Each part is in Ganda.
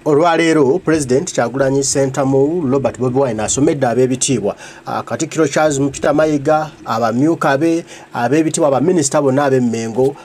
Olwaleero President Kyagulanyi Ssentamu Robert Bobi Wine asomedde ab'ebitiibwa Katikkiro Charles Peter Mayiga abamyuka be ab'ebitiibwa abaminisita bonna ab'Emmengo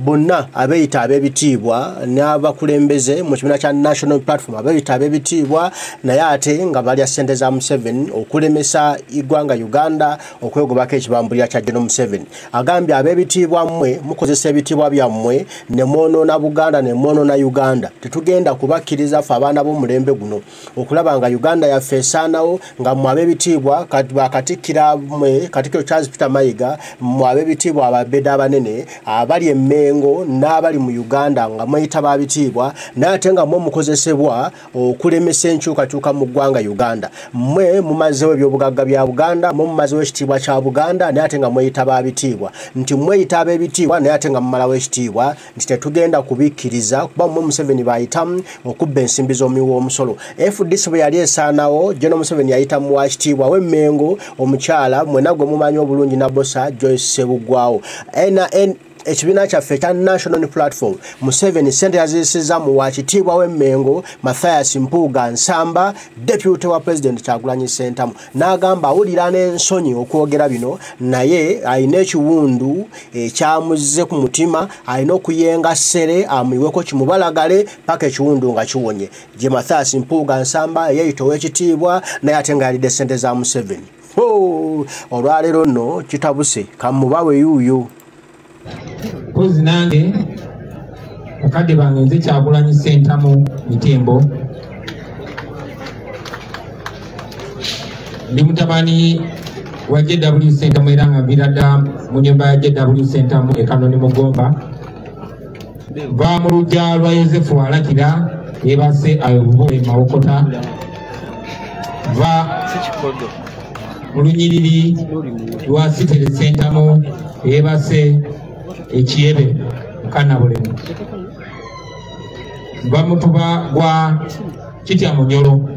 bonna abeeyita ab'ebitiibwa n'abakulembeze mu kibiina kya National Platform abeeyita ab'ebitiibwa naye ate nga balya ssente za Museveni okulemesa eggwanga Uganda okwegobako ekibambulira kya General Museveni. Agambye ab'ebitiibwa mmwe mukozesa ebitiibwa byammwe ne mwonoona Buganda ne mwonoona Uganda. Tetugenda kubakkiriza abaana b'omulembe guno okulaba nga Uganda yaffe esaanawo nga mu ab'ebitiibwa Katikkiro Charles Peter Mayiga mu ab'ebitiibwa ababeda abanene abali Emmengo n'abali mu Uganda nga mweyita babitiibwa naye ate nga mwe mukozesebwa okulemesa enkyukakyuka mu ggwanga Uganda. Mmwe mumazeewo ebyobugagga bya Buganda, mwe mumazeewo ekitiibwa kya Buganda naye ate nga mweyita babitiibwa. Nti mweyita ab'ebitiibwa naye ate nga mumalawo ekitiibwa nti tetugenda kubikkiriza kuba mmwe Museveni bayitamu okubba ensimbi z'omuwi w'omusolo. FDC bwe yali esaanawo General Museveni yayita mu wakitiibwa w'Emmengo omukyala mwena gwe mumanyi obulungi na bossa Joyce Ssebuggwawo. Ekibiina kyaffe kya National Platform Museveni ssente yaziyisiza mu wakitiibwa w'Emmengo Mathias Mpuuga Nsamba deputy wa President Kyagulanyi Ssentamu n'agamba awulira n'ensonyi okwogera bino naye alina ekiwundu ekyamuzze ku mutima alina okuyenga ssere amuyiweko kimubalagale paka ekiwundu nga kiwonye. Gye Mathias Mpuuga Nsamba yeeyita ow'ekitiibwa naye ate nga yalidde ssente za Museveni. Olwaleero nno kitabuse kamubawe yuuyo. Kozi nange bakadde bange nze Kyagulanyi Ssentamu Mitembo ndi mutabani wa JW Ssentamu era nga mbirada mu nyumba ya JW Ssentamu e Kanoni Mugomba va mu luggya lwa Yozefu Alakira yeebase Ayobubole Mawokota va mu lunyiriri lwa Sitere Ssentamu yeebase Ekiebe Kanabulemu bamutuba gwa kitya Munyolo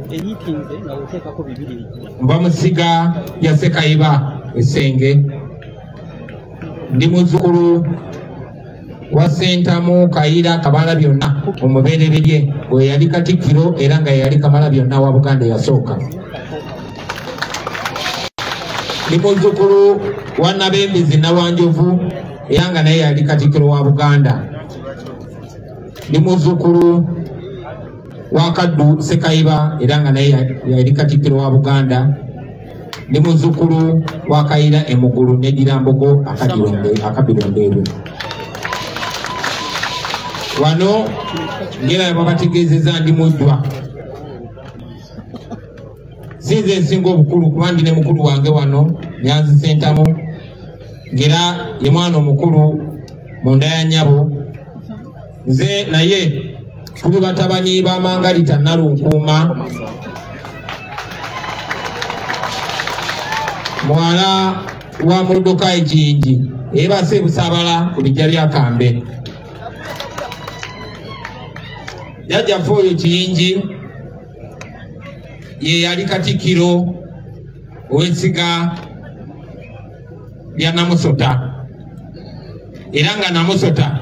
bamusiga ya Sekayiba Essenge ndi muzzukulu wa Ssentamu Kayiira Kamalabyonna omubereberye we yali Katikkiro era nga yali Kamalabyonna wa Buganda yasooka. Ndi muzzukulu wa Nabembizi Nawanjovu yanga naye yali Katikkiro wa Buganda. Ndi muzzukulu wa Kaddu Sekayiba era nga naye yali Katikkiro wa Buganda. Ndi muzzukulu wa Kayiira Emugulu ne Dirambogo Akabirondeerwe. Wano ngera babategeezezza ndi mujjwa. Sinze nsinga obukulu kuba ndi ne mukulu wange wano Nyanzi Ssentamu ngera ye mwana omukulu mu nda ya nnyabo. Nze naye tuli batabanyi ba Mangalita Nalunkuuma mwala wa Muludokayi Kiyingi yeebase Busaabala ku bijja lya Kambe. Jjajjaffe oyo Kiyingi ye yali Katikkiro ow'essiga lya Namusota era nga Namusota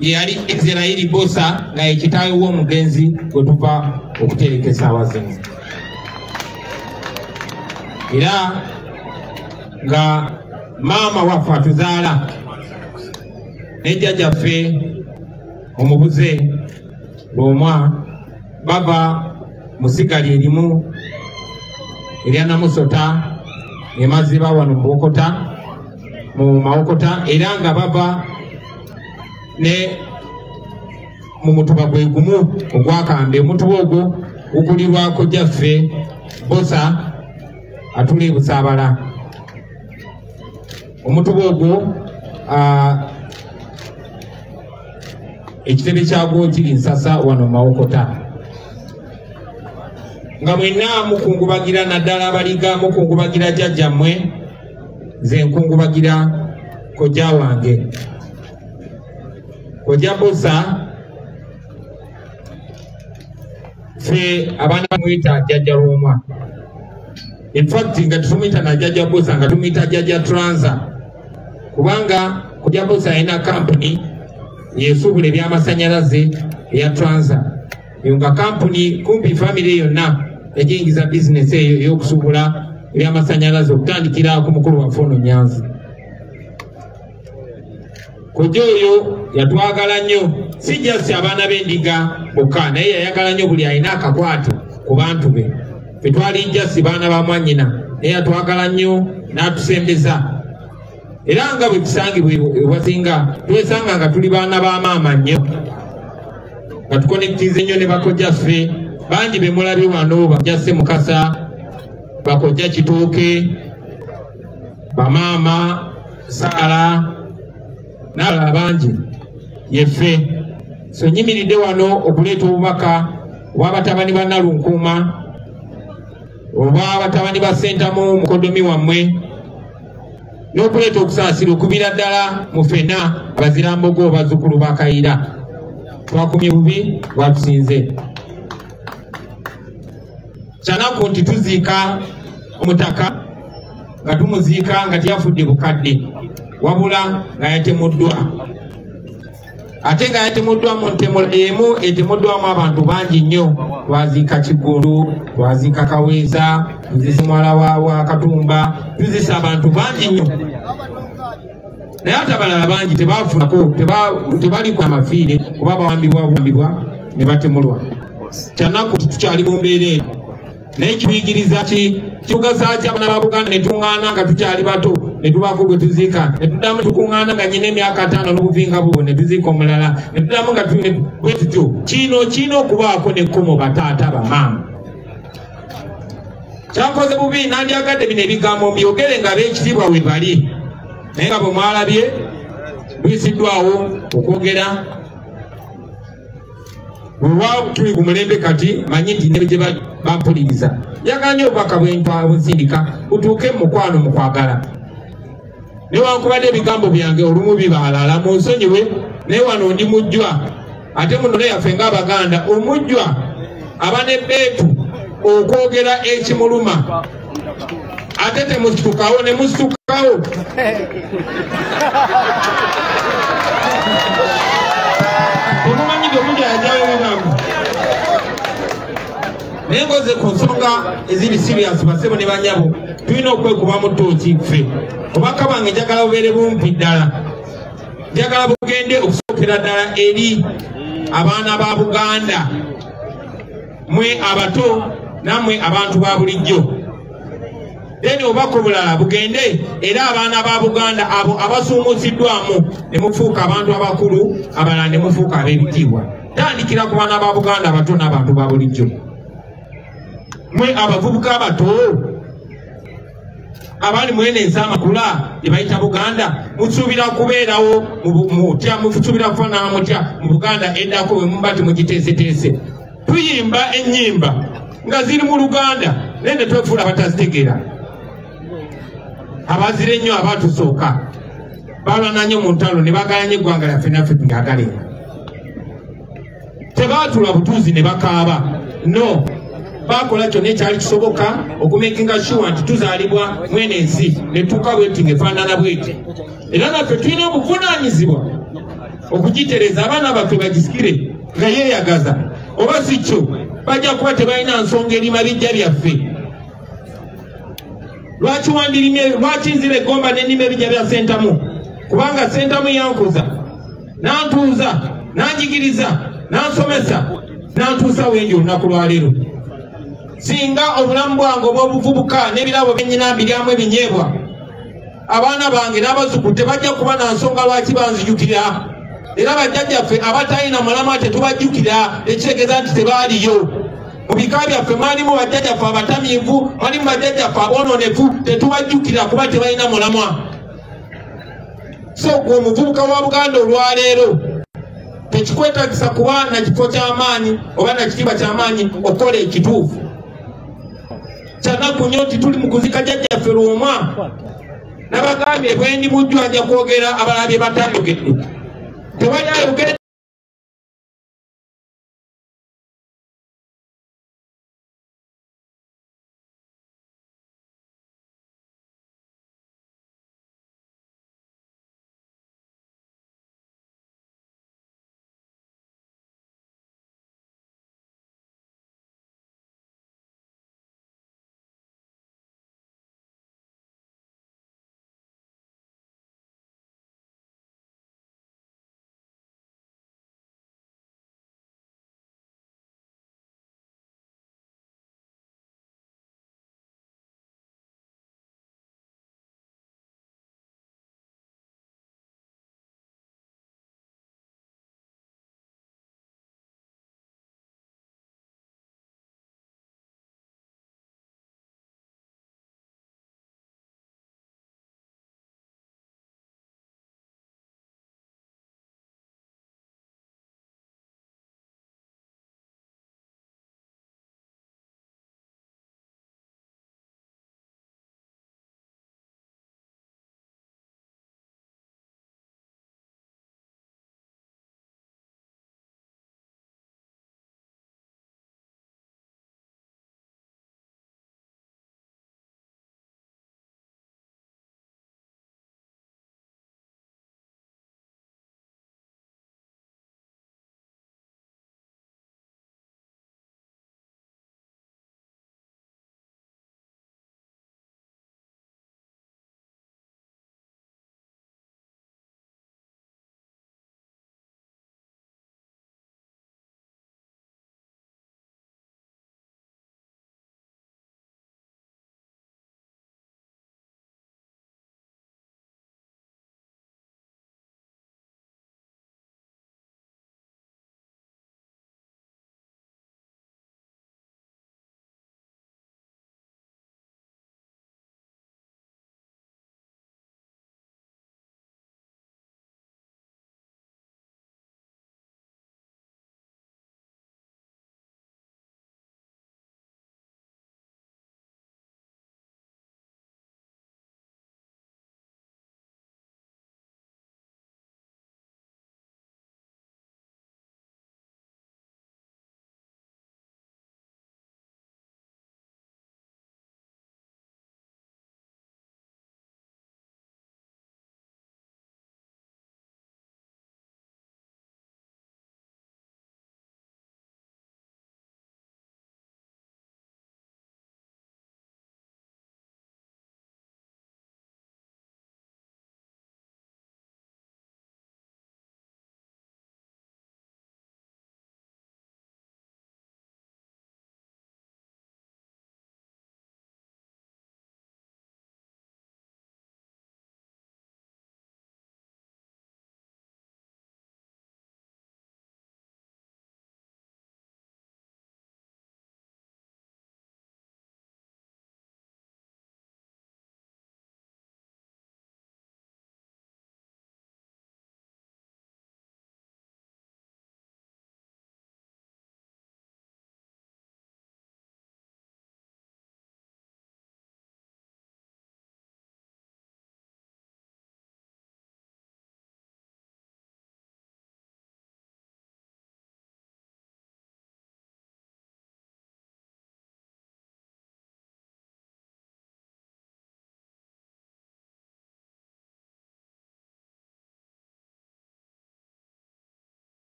ye yali Israeli Bosa nga ye kitaawe w'omugenzi gwe tuva okuterekesa abazinzi era nga maama waffe atuzaala ne jjajjaffe omubuze Lwomwa bava mu sigali erimu erya Namusota emaziba wano mu Mawokota era nga bava ne mu mutuba gwe gumu ogwakambe. Omutuba ogwo gugulirwako jjaffe Bosa atula e Busaabala. Omutuba ogwo ekitebe kyagwo kiri Nsasa wano Mawokota. Nga mwenna mukungubagira naddala abaliga mukungubagira jjajjammwe nze nkungubagira kojja wange kojja Bosa ffe abaana bamuyita jjajja Lwomwa in fact nga tumita na Jaja Bosa nga tumita Jaja Transa kubanga kujja Bosa ina company yesubule ebyamasanyalaze ya Transa yunga company kumpi family yonna ejingiza business eyo yokusubula ebyamasanyalaze okutandikira ku mukulu wa Fono Nyanzi Kojoyo yatwagala nnyo sijja abaana b'endiga bokka naye yayagala nnyo buli alina akakwate ku bantu be ffe twali njasi baana ba mwannyina naye yatwagala nnyo n'atusembeza era nga bwe tusangibwa ewasinga twesanga nga tuli baana ba maama nnyo nga tukonekitize nnyo ne bakojjaffe bangi be mulabe wano bakojjaffe Mukasa bakojja Kitooke bamaama Saala n'abalala bangi yeffe so nyimiridde wano okuleeta obubaka obw'abatabani ba Nalunkuuma oba abatabani ba Sentamu mukodomi wammwe n'okuleeta okusaasira okubira ddala mu ffenna abazirambogo bazzukulu ba Kayiira twakumye bubi bwatusinze kyanaku nti tuziika omutaka nga tumuziika nga teyafudde bukadde wabula nga yatemuddwa ate nga yatemuddwa mu ntemo emu etemuddwamu abantu bangi nnyo twaziika Kigundu twaziika Kaweesa tuzisa mwala wa Katumba tuzisa abantu bangi nnyo naye ate abalala bangi tebafunako tebali ku amafiire kuba bawambibwa ne batemulwa kyanaku tukyali mu mbeera eno naye kibiyigiriza kitugasa ki abaana ba Buganda ne tuŋŋaana nga tukyali bato ne tubaako gwe tuziika ne tuddamu tukuŋŋaana nga nyina emyaka 5 n'obuvinga bubo ne tuziika omulala ne tuddamu nga bwe tutyo kiina okubaako nekkomo bataata bamaama kyankoze bubi nandyagadde bino ebigambo mbyogere nga b'ekitiibwa we bali naye nga bwe mwalabye buyisiddwawo okwogera Wewa tuli ku mulembe kati manyi nti ne gye bampuliriza yaganye obubaka bwensindika butuuke mu mukwano mu kwagala newankubadde ebigambo byange olumu bibaalala munsonyiwe naye wano ndi mujjwa ate muno yaffe ng'Abaganda omujjwa aba ne bbeetu okwogera ekimuluma ate temusitukawo ne musitukawo nengoze ku nsonga eziri serious basebo ne banyabo tulina okwekuba mu ttooki ffe obubaka bwange njagala bubeere bumpi ddala njagala bugende okusookera ddala eri abaana ba Buganda mwe abato nammwe abantu ba bulijjo then obubaka obulala bugende era abaana ba Buganda abo abasuumuusiddwamu ne mufuuka abantu abakulu abalala ne mufuuka ab'ebitiibwa tandikira ku baana ba Buganda abato n'abantu ba bulijjo mwe abavubuka abato abali mwene ensi amakula gye bayita Buganda musuubira kubeerawo mutya musuubira kufaanana mutya mu Buganda eddako bwe muba temugiteeseteese tuyimba ennyimba nga ziri mu Luganda naye ne twefuula batazitegeera abazire ennyo abatusooka balwana nnyo mu ntalo ne bagalanya eggwanga lyaffe naffe tulyagaleera tebaatula butuuzi ne bakaaba no bakola kyonna ekyali kisoboka okumakinga sure nti tuzaalibwa mwene ensi ne tuuka bweti ng'efaanana bweti era naffe tulina obuvunaanyizibwa okugitereeza abaana baffe bagisikire nga yeeyagaza oba si kyo bajja kuba tebalina nsonga erima bijja byaffe lwaki nzira eggomba n'ennima ebijja bya Sentamu kubanga Sentamu yankuza nantuuza nanjigiriza nansomesa nantuusa wendi olunaku lwaleero singa obulamu bwange obw'obuvubuka n'ebirabo byennyina mbiryamu ebinyeebwa abaana bange n'abazzukulu tebajja kuba na nsonga lwaki banzijukira era bajjajjaffe abatalina mulama tetubajjukira ekitegeeza nti tebaaliyo mu bika byaffe mwalimu bajjajjaffe abatamiivu mwalimu bajjajjaffe aboononefu tetubajjukira kuba tebalina mulamwa so gwe omuvubuka wa Buganda olwaleero tekikwetagisa kuba na kifo ky'amaanyi oba na kitimba ky'amaanyi okukola ekituufu kyanaku nnyo nti tuli mu kuzika jjajjaffe Lwomwa nabagambye bwe ndi mujjwa ajja kwogera abalala bye batayogedde tewali ayogedde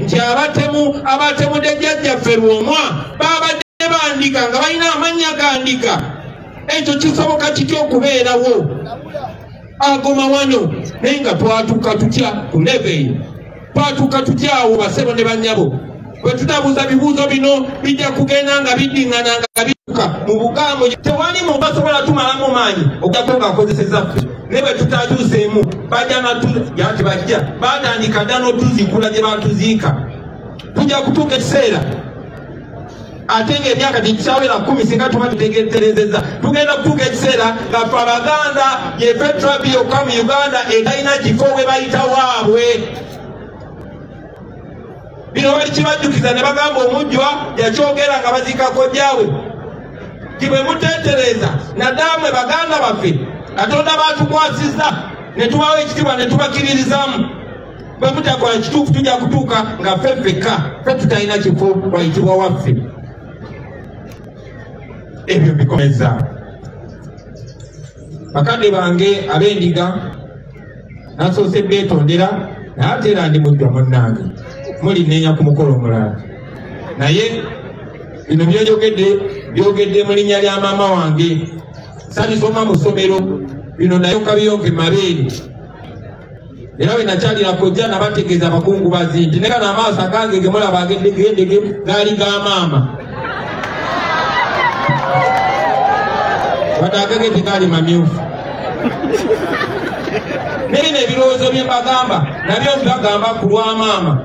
nti abatemu dejjajjaffe Lwomwa babadde bandika nga balina amannya gandika. Ekyo kisoboka kitya okubeerawo? Agoma wano naye nga twatuuka tutya ku level, twatuuka tutya awo basebo ne bannyabo bwe tutabuuza bibuuzo bino bijja kugenda nga biddingana nga bituuka mu bugambo. Tewali mu basobola tumalamu maanyi okujjako ng'akozeseza ffe ne bwe tutatuuseemu bajja yati bajja batandika dda n'otuzikula gye batuziika. Tujja kutuuka ekiseera ate ng'emyaka tekikyawera 10 singa tuba tutegeterezeza tugenda kutuuka ekiseera nga ffe Abaganda yeffe trabi yokka mu Uganda etalina kifo we bayita waabwe. Bino bali kibajjukiza ne bagamba omujjwa yakyogera nga baziika kojjaawe. Kibwe muteetereza naddala Baganda baffe Katonda batukwasizza ne tubawa ekitiibwa ne tubakiririzaamu. Bwe mutakola kituufu tujja kutuuka nga ffe ffekka ffe tutalina kifo wayitibwa waffe. Ebyo bikomeza bakadde bange ab'endiga nasoose beetondera naye ate era ndi mujjwa munnange mulineenya ku mukolo omulala naye bino byogedde mu linnya lya maama wange sanisoma mu ssomero bino nayoka biyonke mabeere era bwe nakyalira kojja nabategeeza abakungubazi nti neka n'amaaso agange ge mulaba ag'endege gaali ga maama wadde agage tegaali mamyufu. Nebino ebirowoozo bye mbagamba nabyo mbagamba ku lwa maama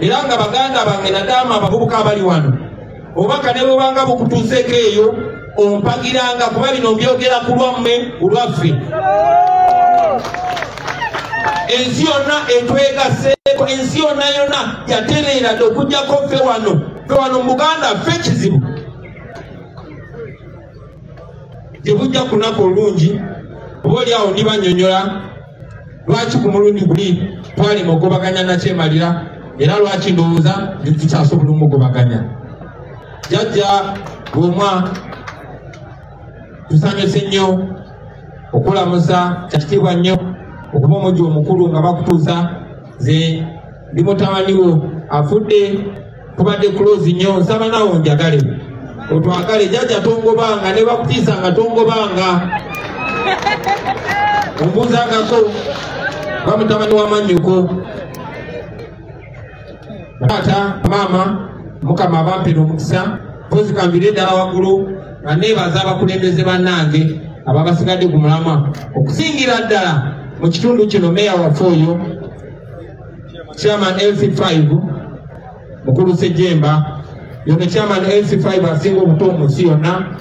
era nga baganda bange nadaama abavubuka abali wano obubaka ne bwebanga bukutuuseeko eyo ompagiranga kuba bino mbyogera ku lwammwe olwaffe. Ensi yonna etwegaseeko, ensi yonna yatereera dde okugjako ffe wano mu Buganda ffe kizibu tebujja kunaku olungi oba oli awo ndibanyonyola lwaki ku mulundi guli twalema ogobaganya nakyemalira era lwaki ndowooza tukyasobola omugobaganya. Jjajja Lwomwa tusanyuse nnyo okulamusa, kyakitiibwa nnyo okuba omujjwa omukulu nga bakutuusa. Ze ndi mutabani wo afudde, tubadde close nnyo, nsaba naawe onjagale otwagale. Jjajja tongobanga ne bakutiisa nga tongobanga ombuuzangako ba mutabani w'amannyuko. Taata maama Mukama abampera omukisa mpozi kambire ddala waggulu nga neebaza abakulembeze bannange ababasigadde ku mulamwa okusingira ddala mu kitundu kino meya waffe oyo chairman LC5 mukulu Sejjemba yone chairman LC5 asinga obuto mu nsi yonna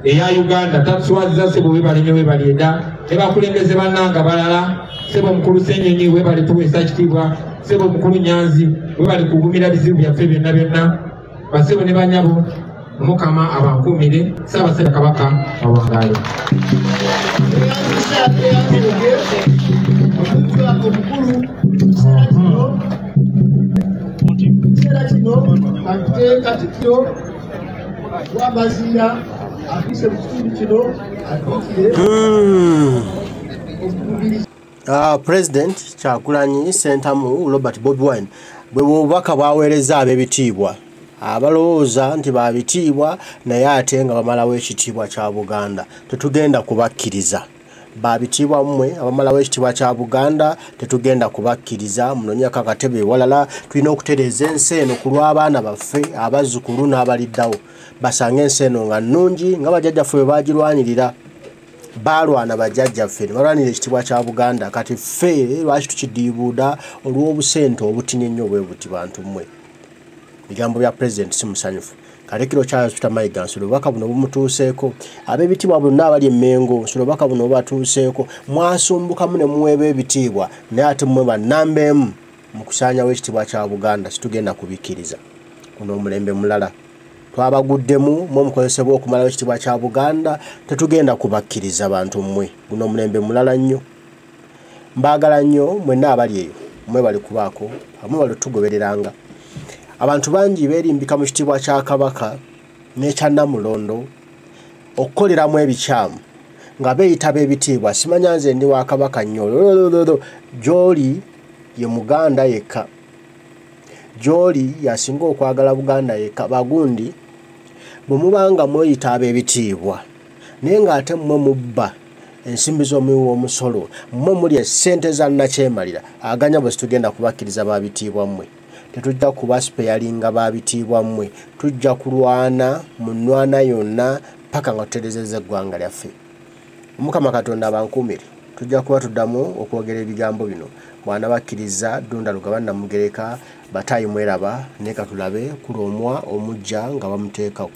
eya Uganda. Tatuswaziza sebo webalenye webaleda ne bakulembeze bannanga balala sebo mukulu Senyonyi webale tuweesa kitiibwa, sebo mukulu Nyanzi webale kugumira bizibu byaffe byonna basebo ne banyabo Mukama abankumire. Ssaabasajja Kabaka awangaale. President Kyagulanyi Ssentamu Robert Bobi Wine bwe bubaka bwaweereza ab'ebitiibwa abalowooza nti babitiibwa naye ate nga bamalawo ekitiibwa kya Buganda. Tetugenda kubakkiriza. Babitiibwa mmwe abamalawo ekitiibwa kya Buganda tetugenda kubakkiriza. Munonyako akatebe walala tulina okutereeza ensi eno ku lw'abaana baffe abazzukulu n'abaliddawo basange ensi eno nga nnungi nga bajjajjaffe bwe baagirwanirira. Balwana bajjajjaffe ne balwanira ekitiibwa kya Buganda. Kati ffe lwaki tukidiibuuda olw'obusente obutini ennyo bwe buti bantu mmwe. Bigambo bya President si musanyufu. Katikkiro Charles Peter Mayiga nsolo obubaka buno bumutuuseeko. Ab'ebitiibwa bonna abali Mmengo nsolo obubaka buno bubatuuseeko. Mwasumbukamu ne muweeba ebitiibwa naye ate mmwe bannambeemu mu kusaanyawo ekitiibwa kya Buganda situgenda kubikkiriza. Guno omulembe mulala twabaguddemu mwe mukozesebwa okumalawo ekitiibwa kya Buganda tetugenda kubakkiriza bantu mmwe. Guno omulembe mulala nnyo. Mbaagala nnyo mwenna abali eyo mmwe bali kubaako amwe bali tugobereranga. Abantu bangi beerimbika mu kitiibwa kya Kabaka n'ekya Namulondo okukoleramu ebikyamu nga beeyita b'ebitiibwa. Simanya nze ndi wa Kabaka nnyo gy'oli ye Muganda yekka gy'oli yasinga okwagala Buganda yekka bagundi bwe mubanga mweyita ab'ebitiibwa naye ng'ate mmwe mubba ensimbi z'omuwi w'omusolo mmwe muli essente za nnakyemalira aganya bwe situgenda kubakkiriza baabitiibwa mmwe tetujja kuba sipeyalinga baabitiibwa mmwe tujja kulwana mu nnwana yonna paka nga tutereezezza eggwanga lyaffe. Mukama Katonda abankuumire tujja kuba tuddamu okwogera ebigambo bino bwana bakkiriza Ddunda Lugaba Namugereka Batayi Mweraba ne katulabe kulomwa omujja nga bamuteekawo.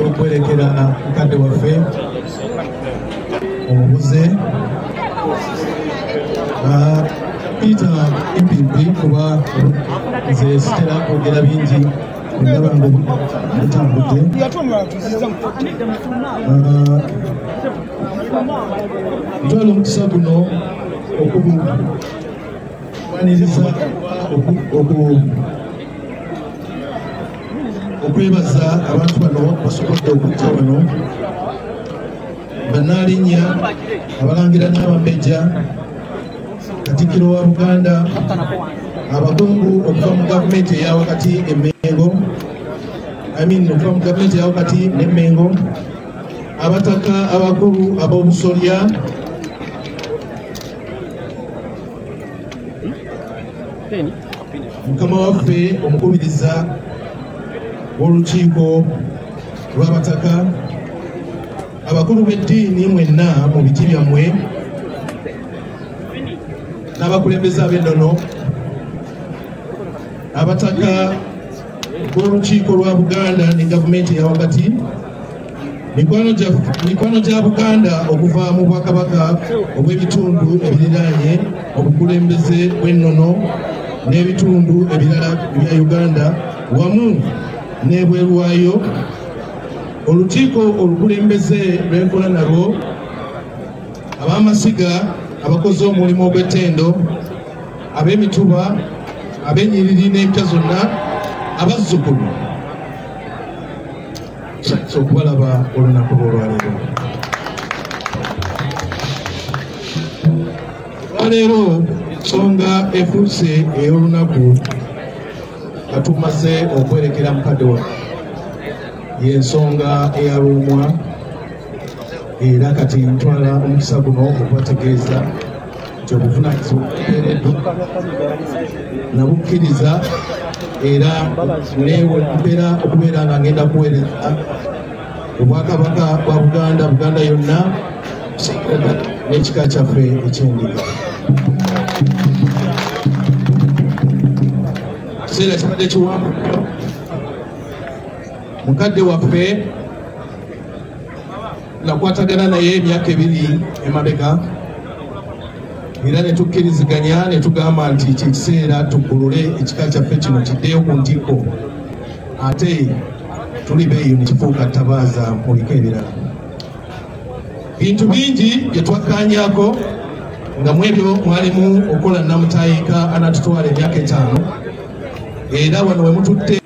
okwerekera mukadde waffe omubuze Peter Impimpi kuba nze sitera kwogera bingi ndaba nga mutambudde ntwala omukisa guno okuwaniriza okwebaza abantu bano basobodde okujja wano bannaalinnya abalangira n'abambejja Katikkiro wa Buganda abakungu okuva mu gavumenti eyawakati Mengo okuva mu gavumenti eyawakati ne Mengo abataka abakulu ab'obusolya mukama waffe omukubiriza w'olukiiko lw'abataka abakulu b'eddiini mwenna mu biti byammwe n'abakulembeze ab'ennono abataka b'olukiiko lwa Buganda ne gavumenti eyawakati mikwano gya Buganda okuva mu bwakabaka obw'ebitundu ebiriraanye obukulembeze bw'ennono n'ebitundu ebirala bya Uganda wamu n'ebweru waayo olukiiko olukulembeze lw'enkola nalwo ab'amasiga abakoze omulimu ogw'ettendo ab'emituba ab'ennyiriri n'empya zonna abazzukulu okubalaba olunaku lw'olwaleero. Olwaleero nsonga efuuse ey'olunaku nga tumaze okwerekera mukadde waffe y'ensonga eyaluumwa era kati ntwala omukisa guno okubategeeza nti obuvunaanyizibwa bupeereddwa nabukkiriza era neempeera okubeera nga ngenda kuweereza obwakabaka bwa Buganda yonna n'ekika kyaffe eky'endiga. Kiseera kibadde kiwanvu mukadde waffe nakwatagana naye emyaka 2 emabega era ne tukkiriziganya ne tugamba nti kiseera tuggulule ekika kyaffe kino kiddeyo ku ntikko ate tuli beeyo ne kifuuka ttabaaza mu bika ebirala. Bintu bingi bye twakkaanyaako nga mu ebyo mwalimu okukola namutayiika anatutwala emyaka 5 era wano we mutudde